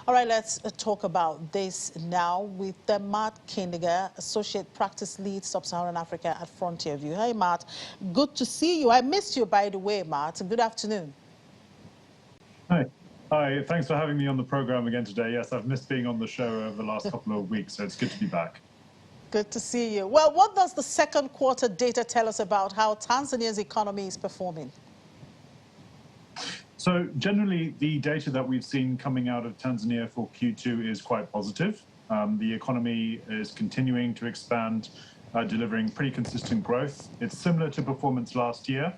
All right, let's talk about this now with Matt Kindiger, Associate Practice Lead, Sub-Saharan Africa at Frontier View. Hey, Matt. Good to see you. I missed you, by the way, Matt. Good afternoon. Hi. Hi. Thanks for having me on the program again today. Yes, I've missed being on the show over the last couple of weeks, so it's good to be back. Good to see you. Well, what does the second quarter data tell us about how Tanzania's economy is performing? So generally, the data that we've seen coming out of Tanzania for Q2 is quite positive. The economy is continuing to expand, delivering pretty consistent growth. It's similar to performance last year,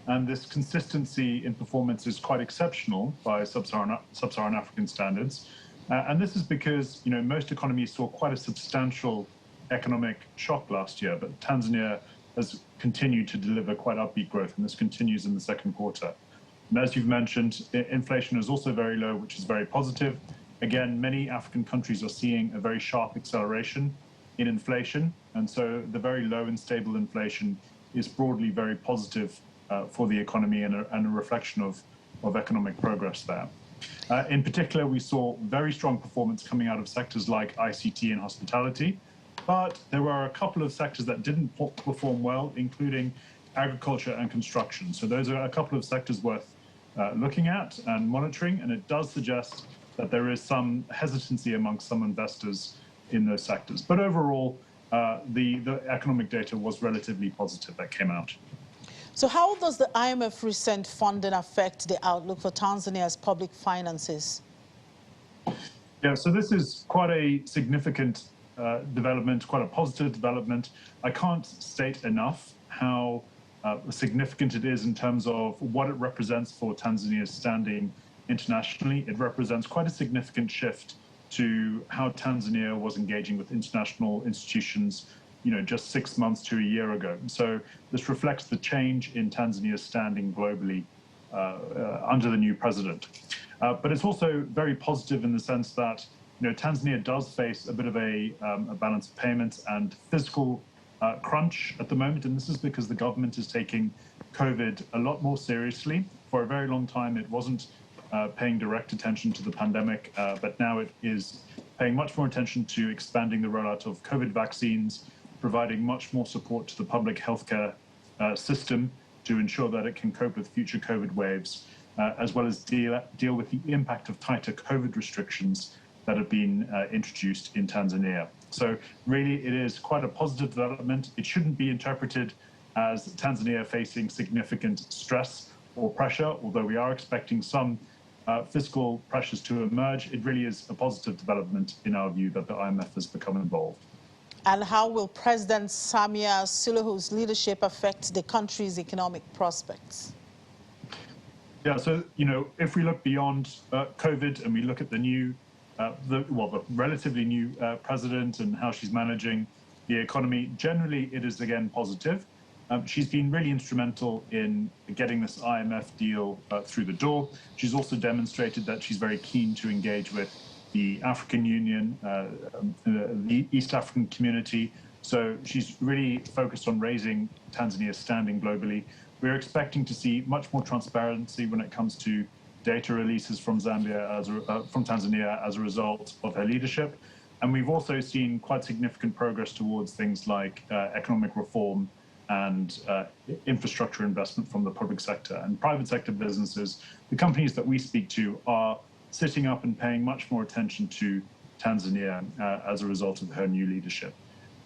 and this consistency in performance is quite exceptional by sub-Saharan African standards. And this is because, most economies saw quite a substantial economic shock last year, but Tanzania has continued to deliver quite upbeat growth, and this continues in the second quarter. And as you've mentioned, inflation is also very low, which is very positive. Again, many African countries are seeing a very sharp acceleration in inflation, and so the very low and stable inflation is broadly very positive for the economy and a reflection of economic progress there. In particular, we saw very strong performance coming out of sectors like ICT and hospitality, but there were a couple of sectors that didn't perform well, including agriculture and construction. So those are a couple of sectors worth looking at and monitoring, and it does suggest that there is some hesitancy amongst some investors in those sectors. But overall, the economic data was relatively positive that came out. So how does the IMF recent funding affect the outlook for Tanzania's public finances? Yeah, so this is quite a significant development, quite a positive development. I can't state enough how significant it is in terms of what it represents for Tanzania's standing internationally. It represents quite a significant shift to how Tanzania was engaging with international institutions, just 6 months to a year ago. So this reflects the change in Tanzania's standing globally under the new president. But it's also very positive in the sense that Tanzania does face a bit of a balance of payments and fiscal crunch at the moment, and this is because the government is taking COVID a lot more seriously. For a very long time, it wasn't paying direct attention to the pandemic, but now it is paying much more attention to expanding the rollout of COVID vaccines, providing much more support to the public healthcare system to ensure that it can cope with future COVID waves, as well as deal with the impact of tighter COVID restrictions that have been introduced in Tanzania. So really, it is quite a positive development. It shouldn't be interpreted as Tanzania facing significant stress or pressure, although we are expecting some fiscal pressures to emerge. It really is a positive development in our view that the IMF has become involved. And how will President Samia Suluhu's leadership affect the country's economic prospects? Yeah, so, if we look beyond COVID and we look at the new the relatively new president and how she's managing the economy, generally it is again positive. She's been really instrumental in getting this IMF deal through the door. She's also demonstrated that she's very keen to engage with the African Union, the East African community. So she's really focused on raising Tanzania's standing globally. We're expecting to see much more transparency when it comes to data releases from Tanzania as a result of her leadership. And we've also seen quite significant progress towards things like economic reform and infrastructure investment from the public sector and private sector businesses. The companies that we speak to are sitting up and paying much more attention to Tanzania as a result of her new leadership.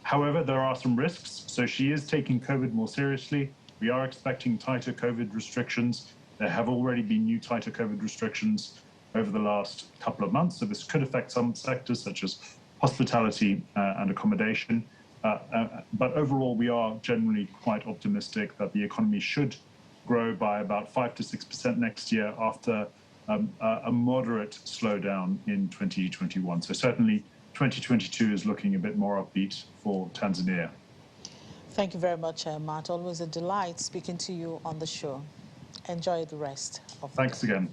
However, there are some risks. So she is taking COVID more seriously. We are expecting tighter COVID restrictions. There have already been new tighter COVID restrictions over the last couple of months, so this could affect some sectors such as hospitality and accommodation. But overall, we are generally quite optimistic that the economy should grow by about 5 to 6% next year after a moderate slowdown in 2021. So certainly 2022 is looking a bit more upbeat for Tanzania. Thank you very much, Matt. Always a delight speaking to you on the show. Enjoy the rest of the day. Thanks again.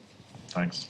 Thanks.